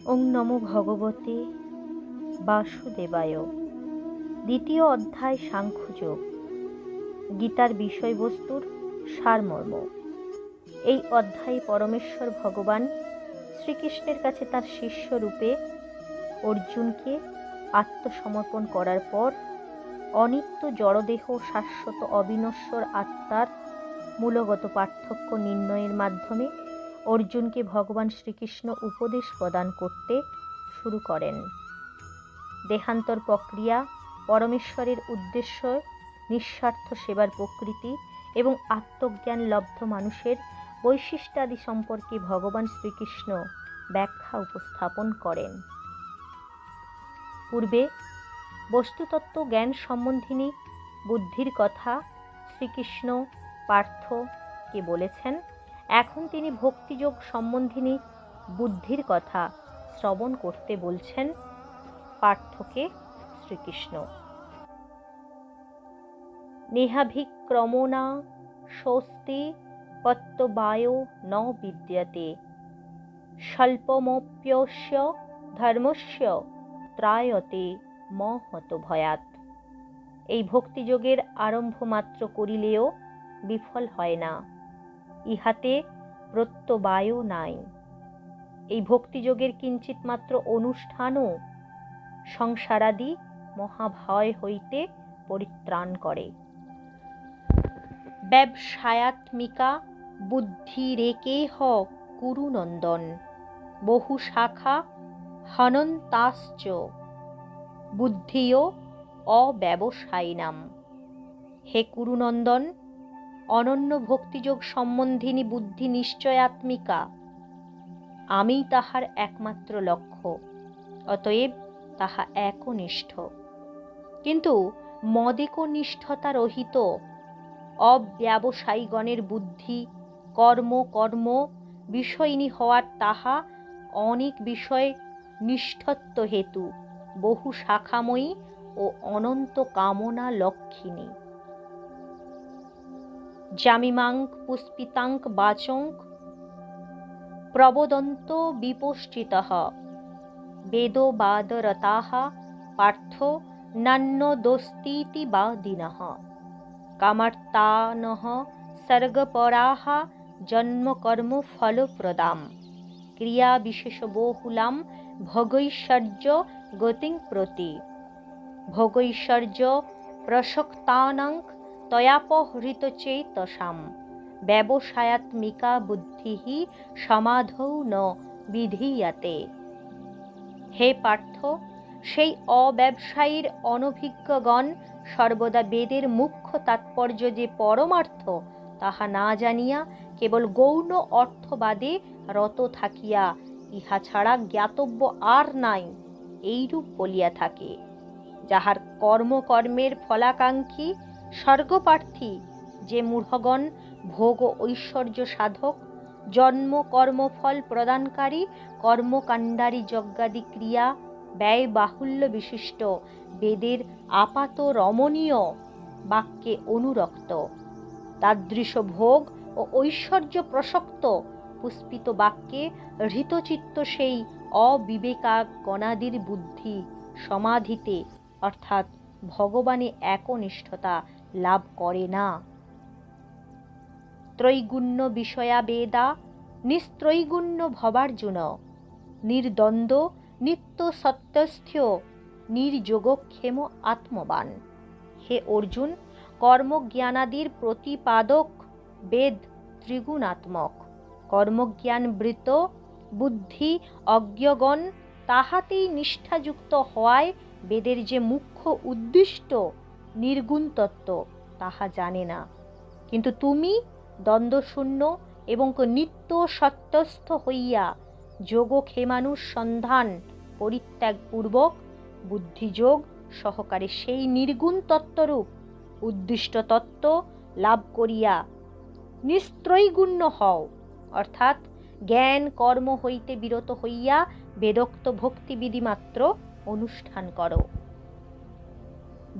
ওং নমো ভগবতে বাসুদেবায়। দ্বিতীয় অধ্যায় সাংখ্যযোগ। গীতার বিষয়বস্তুর সারমর্ম। এই অধ্যায়ে পরমেশ্বর ভগবান শ্রীকৃষ্ণের কাছে তার শিষ্য রূপে অর্জুনকে আত্মসমর্পণ করার পর অনিত্য জড়দেহ শাশ্বত অবিনশ্বর আত্মার মূলগত পার্থক্য নির্ণয়ের মাধ্যমে অর্জুনকে ভগবান শ্রীকৃষ্ণ উপদেশ প্রদান করতে শুরু করেন। দেহান্তর প্রক্রিয়া, পরমেশ্বরের উদ্দেশ্য, নিঃস্বার্থ সেবার প্রকৃতি এবং আত্মজ্ঞান লব্ধ মানুষের বৈশিষ্ট্যাদি সম্পর্কে ভগবান শ্রীকৃষ্ণ ব্যাখ্যা উপস্থাপন করেন। পূর্বে বস্তুতত্ত্ব জ্ঞান সম্বন্ধিনী বুদ্ধির কথা শ্রীকৃষ্ণ পার্থকে বলেছেন। এখন তিনি ভক্তিযোগ সম্বন্ধিনী বুদ্ধির কথা শ্রবণ করতে বলছেন পার্থকে শ্রীকৃষ্ণ। নেহাভিক্রমণা স্বস্তি পত্যবায়ো ন বিদ্যতে স্বল্পমপ্যস্য ধর্মস্য ত্রায়তে মহত ভয়াৎ। এই ভক্তিযোগের আরম্ভ মাত্র করিলেও বিফল হয় না, ইহাতে প্রত্যবায়ও নাই। এই ভক্তিযোগের কিঞ্চিত মাত্র অনুষ্ঠানও সংসারাদি মহাভয় হইতে পরিত্রাণ করে। ব্যবসায়াত্মিকা বুদ্ধিরেকেহ কুরুনন্দন বহু শাখা হনন্তাশ্চ বুদ্ধিও অব্যবসায়িনাম। হে কুরুনন্দন, অনন্য ভক্তিযোগ সম্বন্ধিনী বুদ্ধি নিশ্চয়াত্মিকা, আমিই তাহার একমাত্র লক্ষ্য, অতএব তাহা একনিষ্ঠ। কিন্তু মদেকনিষ্ঠতা রহিত অব্যবসায়ীগণের বুদ্ধি কর্ম কর্ম বিষয়িনী হওয়ার তাহা অনেক বিষয় নিষ্ঠত্ব হেতু বহু শাখাময়ী ও অনন্ত কামনা লক্ষিণী। জামিমাং পুষ্পিতাঙ্ক বাচঙ্ক প্রবদন্ত বিপশ্চিতঃ বেদবাদরতাঃ পার্থ নান্যদস্তীতি বাদিনঃ কামার্তানঃ সর্গপরাঃ জন্মকর্ম ফলপ্রদাম ক্রিয়া বিশেষবহুলাম ভোগৈশ্বর্য গতিং প্রতি ভোগৈশ্বর্য প্রসক্তানাং তয়াপহৃতচেতসাম ব্যবসায়াত্মিকা বুদ্ধিঃ সমাধৌ ন বিধীয়তে। হে পার্থ, সেই অব্যবসায়ীর অনভিজ্ঞগণ সর্বদা বেদের মুখ্য তাৎপর্য যে পরমার্থ তাহা না জানিয়া কেবল গৌণ অর্থবাদে রত থাকিয়া ইহা ছাড়া জ্ঞাতব্য আর নাই এইরূপ বলিয়া থাকে। যাহার কর্মকর্মের ফলাকাঙ্ক্ষী স্বর্গপ্রার্থী যে মূঢ়গণ ভোগ ঐশ্বর্য সাধক জন্ম কর্মফল প্রদানকারী কর্মকাণ্ডারী যজ্ঞাদি ক্রিয়া ব্যয় বাহুল্য বিশিষ্ট বেদের আপাত রমণীয় বাক্যে অনুরক্ত, তাদৃশ ভোগ ও ঐশ্বর্য প্রসক্ত পুষ্পিত বাক্যে হৃতচিত্ত সেই অবিবেকাগণাদির বুদ্ধি সমাধিতে অর্থাৎ ভগবানে একনিষ্ঠতা লাভ করে না। ত্রৈগুণ্য বিষয়া বেদা নিস্ত্রৈগুণ্য ভবার্জুন নির্দ্বন্দ্ব নিত্য সত্যস্থ নির্যোগক্ষেম আত্মবান। হে অর্জুন, কর্মজ্ঞানাদির প্রতিপাদক বেদ ত্রিগুণাত্মক। কর্মজ্ঞানবৃত বুদ্ধি অজ্ঞগণ তাহাতেই নিষ্ঠাযুক্ত হওয়ায় বেদের যে মুখ্য উদ্দিষ্ট নির্গুণ তত্ত্ব তাহা জানে না। কিন্তু তুমি দ্বন্দ্বশূন্য এবং নিত্য সত্যস্থ হইয়া যোগক্ষেমানুসন্ধান পরিত্যাগপূর্বক বুদ্ধিযোগ সহকারে সেই নির্গুণ তত্ত্বরূপ উদ্দিষ্ট তত্ত্ব লাভ করিয়া নিস্ত্রৈগুণ্য হও, অর্থাৎ জ্ঞান কর্ম হইতে বিরত হইয়া বেদোক্ত ভক্তিবিধি মাত্র অনুষ্ঠান করো।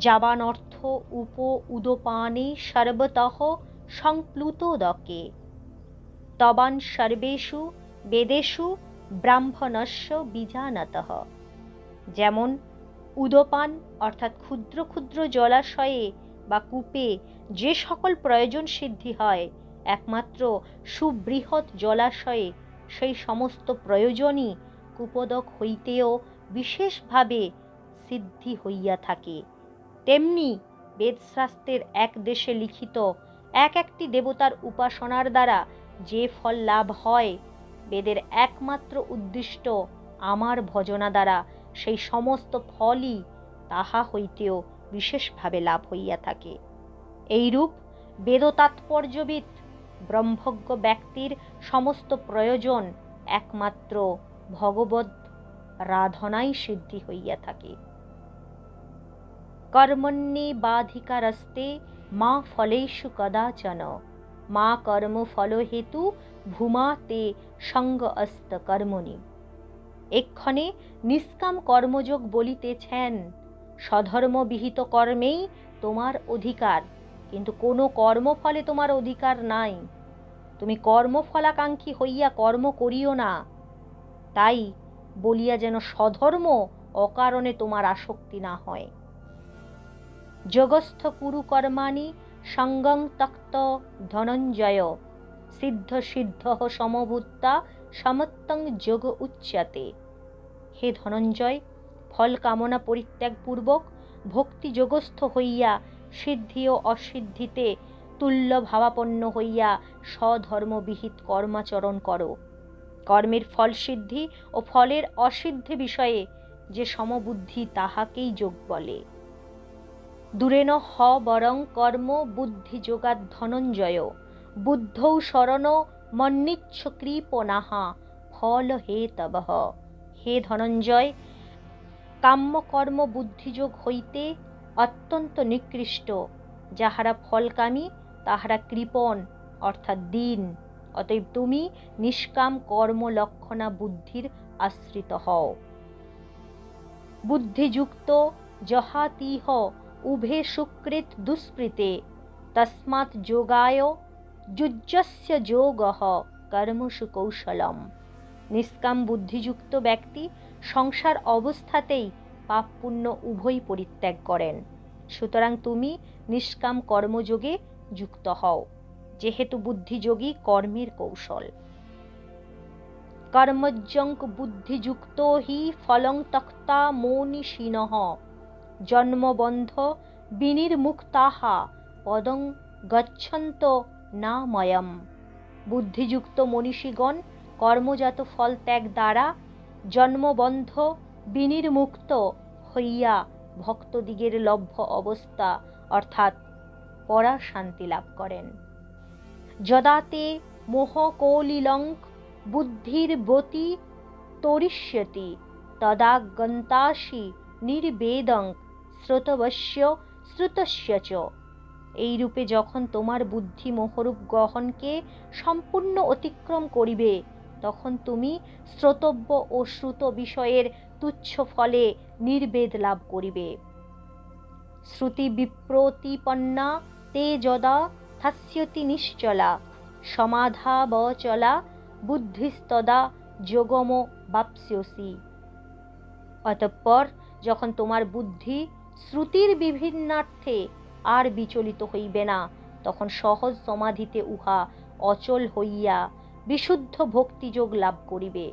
যাবান অর্থ উপ উদপানে সর্বতঃ সংপ্লুতোদকে তবান সর্বেষু বেদেষু ব্রাহ্মণস্য বীজানতঃ। যেমন উদপান অর্থাৎ ক্ষুদ্র ক্ষুদ্র জলাশয়ে বা কূপে যে সকল প্রয়োজন সিদ্ধি হয়, একমাত্র সুবৃহৎ জলাশয়ে সেই সমস্ত প্রয়োজনই কূপোদক হইতেও বিশেষভাবে সিদ্ধি হইয়া থাকে। তেমনি বেদশাস্ত্রের এক দেশে লিখিত এক একটি দেবতার উপাসনার দ্বারা যে ফল লাভ হয়, বেদের একমাত্র উদ্দিষ্ট আমার ভজনা দ্বারা সেই সমস্ত ফলই তাহা হইতেও বিশেষভাবে লাভ হইয়া থাকে। এইরূপ বেদতাৎপর্যবিদ ব্রহ্মজ্ঞ ব্যক্তির সমস্ত প্রয়োজন একমাত্র ভগবদ রাধনাই সিদ্ধি হইয়া থাকে। কর্মণ্যেবাধিকারস্তে মা ফলেষু কদাচন, মা কর্ম ফল হেতু ভূমা তে সঙ্গ অস্ত কর্মণি। এক্ষণে নিষ্কাম কর্মযোগ বলিতেছেন স্বধর্মবিহিত কর্মেই তোমার অধিকার, কিন্তু কোনো কর্মফলে তোমার অধিকার নাই। তুমি কর্মফলাকাঙ্ক্ষী হইয়া কর্ম করিও না, তাই বলিয়া যেন স্বধর্ম অকারণে তোমার আসক্তি না হয়। যোগস্থ কুরু কর্মাণি সঙ্গং তক্ত ধনঞ্জয়, সিদ্ধ সিদ্ধ সমভূতা সমত্তং যোগ উচ্যতে। হে ধনঞ্জয়, ফল কামনা পরিত্যাগপূর্বক ভক্তি যোগস্থ হইয়া সিদ্ধি ও অসিদ্ধিতে তুল্য ভাবাপন্ন হইয়া স্বধর্মবিহিত কর্মাচরণ করো। কর্মের ফল সিদ্ধি ও ফলের অসিদ্ধি বিষয়ে যে সমবুদ্ধি তাহাকেই যোগ বলে। দূরেন হ বরং কর্ম বুদ্ধি যোগাৎ ধনঞ্জয়, বুদ্ধৌ শরণ মন্নিচ্ছ কৃপণাহা ফল হেতবঃ। হে ধনঞ্জয়, কাম্যকর্ম বুদ্ধিযোগ হইতে অত্যন্ত নিকৃষ্ট। যাহারা ফলকামী তাহারা কৃপণ অর্থাৎ দীন। অতএব তুমি নিষ্কাম কর্ম লক্ষণা বুদ্ধির আশ্রিত হও। বুদ্ধিযুক্ত জহাতিহ উভে সুকৃত দুষ্কৃতে, তস্মাৎ যোগায় যুজ্যস্য যোগঃ কর্মসু কৌশলম। নিষ্কাম বুদ্ধিযুক্ত ব্যক্তি সংসার অবস্থাতেই পাপ পুণ্য উভয় পরিত্যাগ করেন। সুতরাং তুমি নিষ্কাম কর্মযোগে যুক্ত হও, যেহেতু বুদ্ধিযোগী কর্মের কৌশল। কর্মজ্ঞং বুদ্ধিযুক্ত হি ফলং ত্যক্তা মনীষিণঃ, জন্মবন্ধ বিনির্মুক্তাহা পদং গচ্ছন্ত নাময়ম। বুদ্ধিযুক্ত মনীষীগণ কর্মজাত ফল ত্যাগ দ্বারা জন্মবন্ধ বিনির্মুক্ত হইয়া ভক্তদিগের লভ্য অবস্থা অর্থাৎ পরা শান্তি লাভ করেন। যদা তে মোহকৌলিলং বুদ্ধির্ব্রতি তরিষ্যতি, তদা গন্তাসি নির্বেদং শ্রোতবস্য শ্রুতস্য চ। এইরূপে যখন তোমার বুদ্ধি মোহরূপ গহনকে সম্পূর্ণ অতিক্রম করিবে, তখন তুমি শ্রোতব্য ও শ্রুত বিষয়ের তুচ্ছ ফলে নির্বেদ লাভ করিবে। শ্রুতি বিপ্রতিপন্না তে যদা থাস্যতি নিশ্চলা, সমাধাবচলা বুদ্ধিস্তদা যোগম বাপ্স্যসি। অতঃপর যখন তোমার বুদ্ধি শ্রুতির বিভিন্নার্থে আর বিচলিত হইবে না, তখন সহজ সমাধিতে উহা অচল হইয়া বিশুদ্ধ ভক্তিযোগ লাভ করিবে।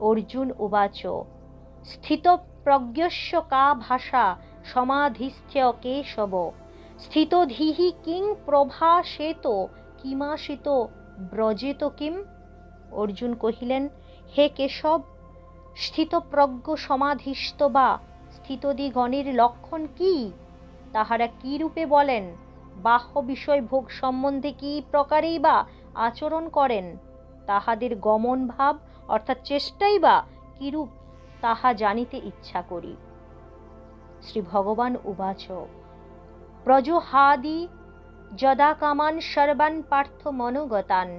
অর্জুন উবাচ স্থিতপ্রজ্ঞস্য কা ভাষা সমাধিস্থ্য কেশব, স্থিতধীঃ কিং প্রভাসেত কিমাসিত ব্রজেত কিম। অর্জুন কহিলেন, হে কেশব, স্থিতপ্রজ্ঞ সমাধিস্থ বা স্থিতদিগণের লক্ষণ কি? তাহারা কি রূপে বলেন? বাহ্য বিষয় ভোগ সম্বন্ধে কি প্রকারেই বা আচরণ করেন? তাহাদের গমন ভাব অর্থাৎ চেষ্টাই বা কিরূপ তাহা জানিতে ইচ্ছা করি। শ্রী ভগবান উবাচ প্রজহাদি যদা কামান সর্বান পার্থ মনোগতান,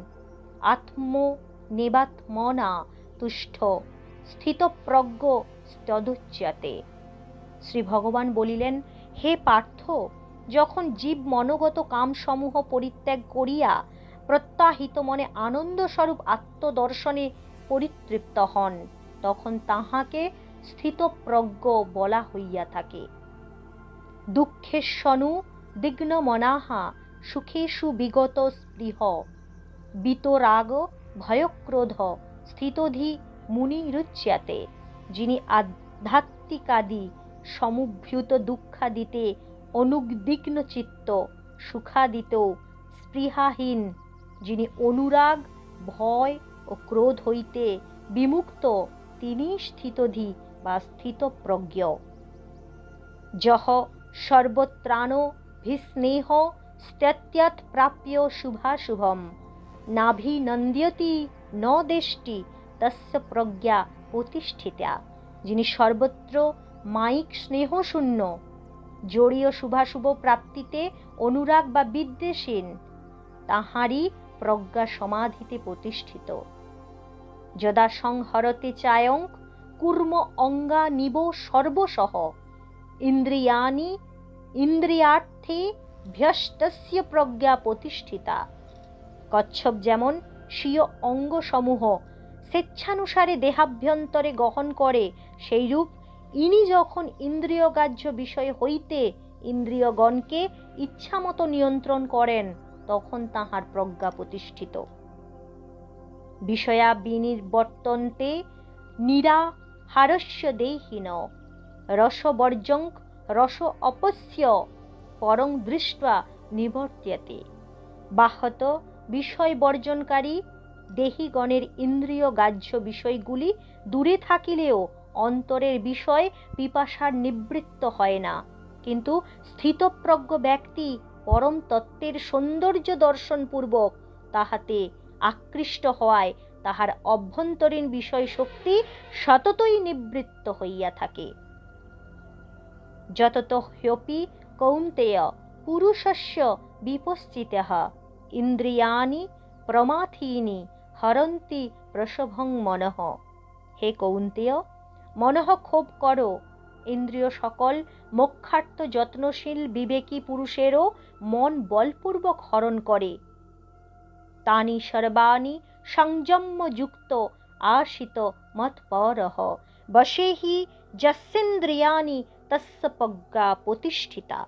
আত্মো নেবাত্মনা তুষ্ঠ স্থিতপ্রজ্ঞ তদুচ্যতে। শ্রী ভগবান বলিলেন, হে পার্থ, যখন জীব মনোগত কামসমূহ পরিত্যাগ করিয়া প্রত্যাহিত মনে আনন্দস্বরূপ আত্মদর্শনে পরিতৃপ্ত হন, তখন তাহাকে স্থিতপ্রজ্ঞ বলা হইয়া থাকে। দুঃখেশ্বনু দিগ্নমনাহা সুখেষু বিগত স্পৃহ বিতরাগ ভয়ক্রোধ স্থিতধি মুনিরুচ্যতে। যিনি আধ্যাত্মিকাদি সমুভূত দুঃখাদিতে অনুদ্বিগ্ন চিত্ত, সুখাদিতেও স্পৃহাহীন, যিনি অনুরাগ ভয় ও ক্রোধ হইতে বিমুক্ত, তিনি স্থিতধি বা স্থিতপ্রজ্ঞ। যহ সর্বত্রাণভিস্নেহ স্ত্যত্যৎ প্রাপ্য শুভাশুভম নাভিনন্দ্যতি ন দেষ্টি তস্য প্রজ্ঞা প্রতিষ্ঠিতা। যিনি সর্বত্র মায়িক স্নেহশূন্য, জড়ীয় শুভাশুভ প্রাপ্তিতে অনুরাগ বা বিদ্বেষহীন, তাহারই প্রজ্ঞা সমাধিতে প্রতিষ্ঠিত। যদা সংহরতে চায়ং কুর্ম অঙ্গানিব সর্বশঃ ইন্দ্রিয়াণি ইন্দ্রিয়ার্থে ভ্যস্তস্য প্রজ্ঞা প্রতিষ্ঠিতা। কচ্ছপ যেমন স্বীয় অঙ্গসমূহ স্বেচ্ছানুসারে দেহাভ্যন্তরে গ্রহণ করে, সেইরূপ ইনি যখন ইন্দ্রিয়গ্রাহ্য বিষয় হইতে ইন্দ্রিয়গণকে ইচ্ছামতো নিয়ন্ত্রণ করেন, তখন তাহার প্রজ্ঞা প্রতিষ্ঠিত। বিষয়া বিনির্বর্তন্তে নিরাহারস্য দেহিন রসবর্জং রস অপস্য পরং দৃष्ट्वा নিবর্ত্যতে। বাহ্যত বিষয় বর্জনকারী দেহিগণের ইন্দ্রিয় গ্রাহ্য বিষয়গুলি দূরে থাকিলেও অন্তরের বিষয় পিপাসার নিবৃত্ত হয় না, কিন্তু স্থিতপ্রজ্ঞ ব্যক্তি পরম তত্ত্বের সৌন্দর্য দর্শনপূর্বক তাহাতে আকৃষ্ট হওয়ায় তাহার অভ্যন্তরীণ বিষয় শক্তি সততই নিবৃত্ত হইয়া থাকে। যতত হ্যপি কৌন্তেয় পুরুষস্য বিপশ্চিতঃ ইন্দ্রিয়াণি প্রমাথীনি হরন্তি প্রসভং মনঃ। হে কৌন্তেয়, মনঃ ক্ষোভ করো। ইন্দ্রিয় সকল মোক্ষার্থ যত্নশীল বিবেকী পুরুষেরও মন বলপূর্বক হরণ করে। তানি সর্বাণি সংযম্যযুক্ত আশিত মৎপরঃ বশে হি যস্যেন্দ্রিয়াণি তস্য প্রজ্ঞা প্রতিষ্ঠিতা।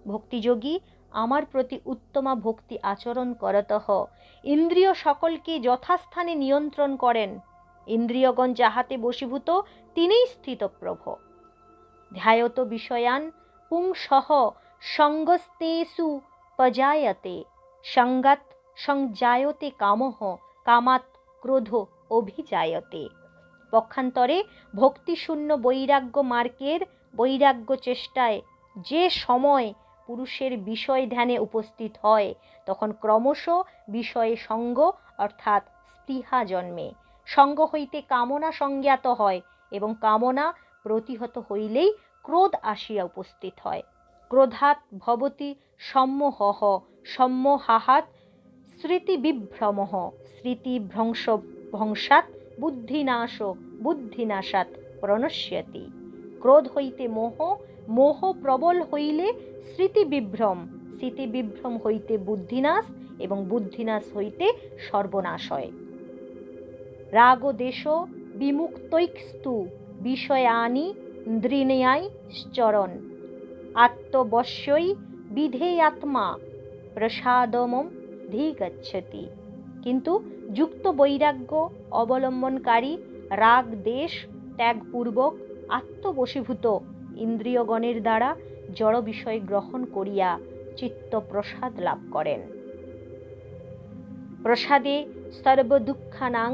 ভক্তিযোগী আমার প্রতি উত্তমা ভক্তি আচরণ করতঃ ইন্দ্রিয় সকলকে যথাস্থানে নিয়ন্ত্রণ করেন। ইন্দ্রিয়গণ যাহাতে বশীভূত, তিনিই স্থিতপ্রভ। ধ্যায়ত বিষয়ান পুংসঃ সঙ্গস্তেষু পজায়তে সঙ্গাৎ সংজায়তে কামঃ কামাৎ ক্রোধ অভিজায়তে। পক্ষান্তরে ভক্তিশূন্য বৈরাগ্য মার্গের বৈরাগ্য চেষ্টায় যে সময় পুরুষের বিষয় ধ্যানে উপস্থিত হয়, তখন ক্রমশ বিষয়ে সঙ্গ অর্থাৎ স্পৃহা জন্মে। সঙ্গ হইতে কামনা সংজ্ঞাত হয় এবং কামনা প্রতিহত হইলেই ক্রোধ আসিয়া উপস্থিত হয়। ক্রোধাৎ ভবতি সম্মোহঃ সম্মোহাৎ স্মৃতিবিভ্রমঃ স্মৃতিভ্রংশাৎ বুদ্ধিনাশ বুদ্ধিনাশাৎ প্রণশ্যতি। ক্রোধ হইতে মোহ, মোহ প্রবল হইলে স্মৃতিবিভ্রম, স্মৃতিবিভ্রম হইতে বুদ্ধিনাশ এবং বুদ্ধিনাশ হইতে সর্বনাশ হয়। রাগদেশ বিমুক্তৈস্তু বিষয়ানি ইন্দ্রিয়াণশ্চরণ আত্মবশ্যই বিধেয়াত্মা প্রসাদমম ধিগচ্ছতি। কিন্তু যুক্ত বৈরাগ্য অবলম্বনকারী রাগ দেশ ত্যাগপূর্বক আত্মবশীভূত ইন্দ্রিয়গণের দ্বারা জড় বিষয় গ্রহণ করিয়া চিত্ত প্রসাদ লাভ করেন। প্রসাদে সর্বদুঃখানাং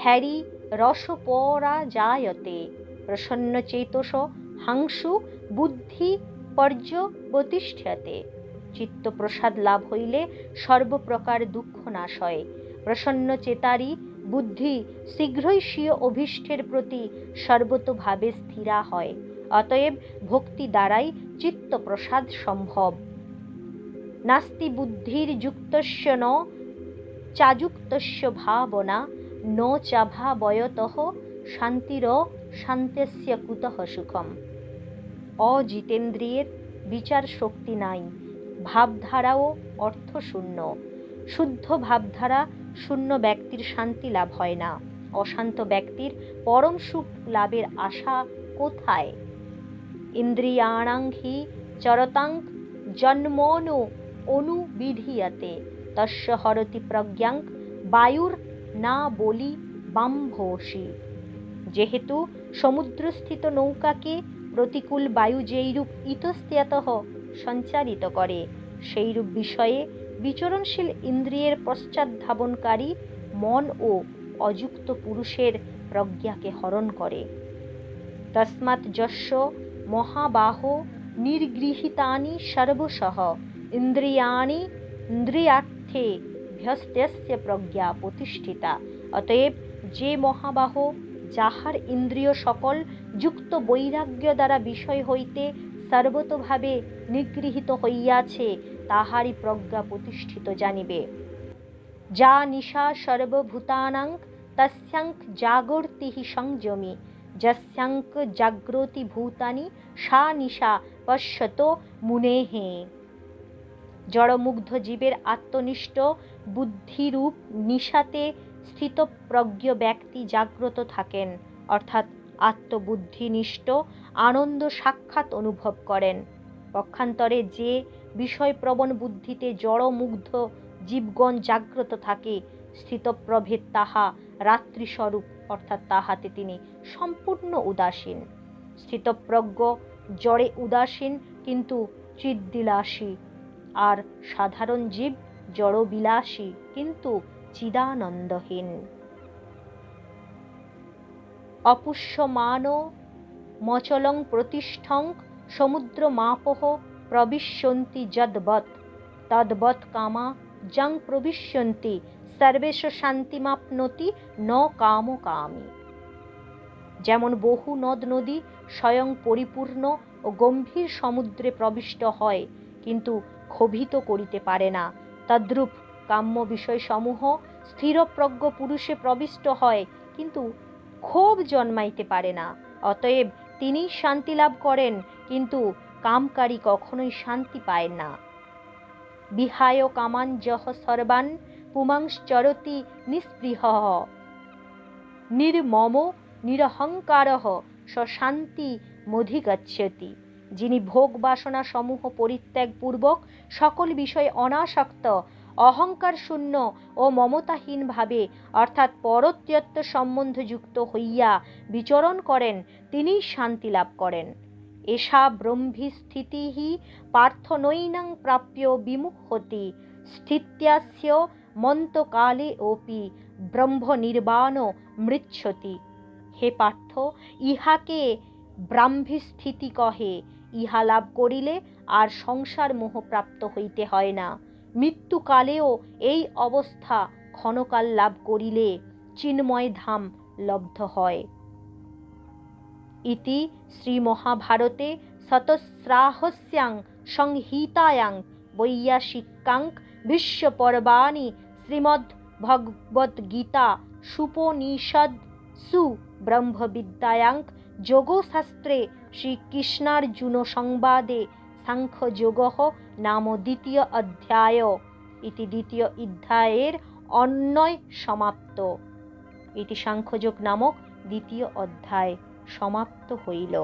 হ্যারি রসপরাজায়তে প্রসন্নচেতস হাংসু বুদ্ধি পর্যবতিষ্ঠতে। চিত্ত প্রসাদ লাভ হইলে সর্বপ্রকার দুঃখ নাশ হয়। প্রসন্ন চেতারি বুদ্ধি শীঘ্রই স্বীয় অভীষ্টের প্রতি সর্বতোভাবে স্থিরা হয়। অতএব ভক্তি দ্বারাই চিত্ত প্রসাদ সম্ভব। নাস্তি বুদ্ধির যুক্তস্য ন চাযুক্তস্য ভাবনা ন চাভাবয়তঃ শান্তিরশান্ত্যস্য কুতঃ সুখম। অজিতেন্দ্রিয়ের বিচার শক্তি নাই, ভাবধারাও অর্থশূন্য। শুদ্ধ ভাবধারা শূন্য ব্যক্তির শান্তি লাভ হয় না। অশান্ত ব্যক্তির পরম সুখ লাভের আশা কোথায়? ইন্দ্রিয়াণাং হি চরতাং জন্মনো অনুবিধীয়তে তস্য হরতি প্রজ্ঞাং বায়ুর না বলি বাম্ভসি। যেহেতু সমুদ্রস্থিত নৌকাকে প্রতিকূল বায়ু যেইরূপ ইতস্ততঃ সঞ্চারিত করে, সেইরূপ বিষয়ে বিচরণশীল ইন্দ্রিয়ের পশ্চাৎধাবনকারী মন ও অযুক্ত পুরুষের প্রজ্ঞাকে হরণ করে। তস্মাৎ যস্য মহাবাহো নির্গৃহীতানি সর্বশঃ ইন্দ্রিয়াণি ইন্দ্রিয়ার্থে ভ্যস্ত্যস্য প্রজ্ঞা প্রতিষ্ঠিতা। অতএব যে মহাবাহ, যাহার ইন্দ্রিয় সকল যুক্ত বৈরাগ্য দ্বারা বিষয় হইতে সর্বতোভাবে নিগৃহীত হইয়াছে, তাহারই প্রজ্ঞা প্রতিষ্ঠিত জানিবে। যা নিশা সর্বভূতানাং তস্যাং জাগর্তি সংযমী যস্যাং জাগ্রতি ভূতানি সা নিশা পশ্যতো মুনেঃ। জড়মুগ্ধ জীবের আত্মনিষ্ঠ বুদ্ধিরূপ নিশাতে স্থিতপ্রজ্ঞ ব্যক্তি জাগ্রত থাকেন, অর্থাৎ আত্মবুদ্ধিনিষ্ঠ আনন্দ সাক্ষাৎ অনুভব করেন। পক্ষান্তরে যে বিষয়প্রবণ বুদ্ধিতে জড়মুগ্ধ জীবগণ জাগ্রত থাকে, স্থিতপ্রভেদ তাহা রাত্রিস্বরূপ, অর্থাৎ তাহাতে তিনি সম্পূর্ণ উদাসীন। স্থিতপ্রজ্ঞ জড়ে উদাসীন কিন্তু চিদ্বিলাসী, আর সাধারণ জীব জড়বিলাসী কিন্তু চিদানন্দহীন। অপুষ্যমাণ মচলং প্রতিষ্ঠং সমুদ্রমাপঃ প্রবিশ্যন্তি যদ্বৎ তদ্বৎ কামা যং প্রবিশ্যন্তি সর্বেশ শান্তিমাপ্নোতি ন কামকামী। যেমন বহু নদ নদী স্বয়ং পরিপূর্ণ ও গম্ভীর সমুদ্রে প্রবিষ্ট হয় কিন্তু ক্ষোভিত করিতে পারে না, তদ্রূপ কাম্য বিষয়সমূহ স্থিরপ্রজ্ঞ পুরুষে প্রবিষ্ট হয় কিন্তু ক্ষোভ জন্মাইতে পারে না। অতএব তিনি শান্তি লাভ করেন, কিন্তু কামকারী কখনোই শান্তি পায় না। বিহায় কামান যহ সর্বান পুমাংশ্চরতি নিঃস্পৃহঃ নির্মমো নিরহংকারঃ স শান্তি মধিগচ্ছতি। যিনি ভোগ বাসনা সমূহ পরিত্যাগ পূর্বক সকল বিষয়ে অনাসক্ত, অহংকার শূন্য ও মমতাহীন ভাবে, অর্থাৎ পরত্যাত্ম সম্বন্ধযুক্ত হইয়া বিচরণ করেন, তিনিই শান্তি লাভ করেন। এষা ব্রহ্মী স্থিতিঃ পার্থ নৈনং প্রাপ্য বিমুহ্যতি স্থিত্যাস্য মন্তকালে অপি ব্রহ্মনির্বাণ মৃচ্ছতি। হে পার্থ, ইহাকে ব্রাহ্মী স্থিতি কহে। ইহা লাভ করিলে আর সংসার মোহ প্রাপ্ত হইতে হয় না। মৃত্যুকালেও এই অবস্থা ক্ষণকাল লাভ করিলে চিন্ময় ধাম লব্ধ হয়। ইতি শ্রীমহাভারতে শতস্রাহস্যাং সংহিতায়াং বৈয়াসিক্যাং বিশ্বপর্বাণি শ্রীমদ্ভগবদ্গীতা সুপনিষৎসু ব্রহ্মবিদ্যায়াং যোগশাস্ত্রে শ্রীকৃষ্ণার্জুন সংবাদে সাংখ্যযোগঃ নাম দ্বিতীয় অধ্যায়। ইতি দ্বিতীয় অধ্যায়ের অন্বয় সমাপ্ত। ইতি সাংখ্যযোগ নামক দ্বিতীয় অধ্যায় সমাপ্ত হইল।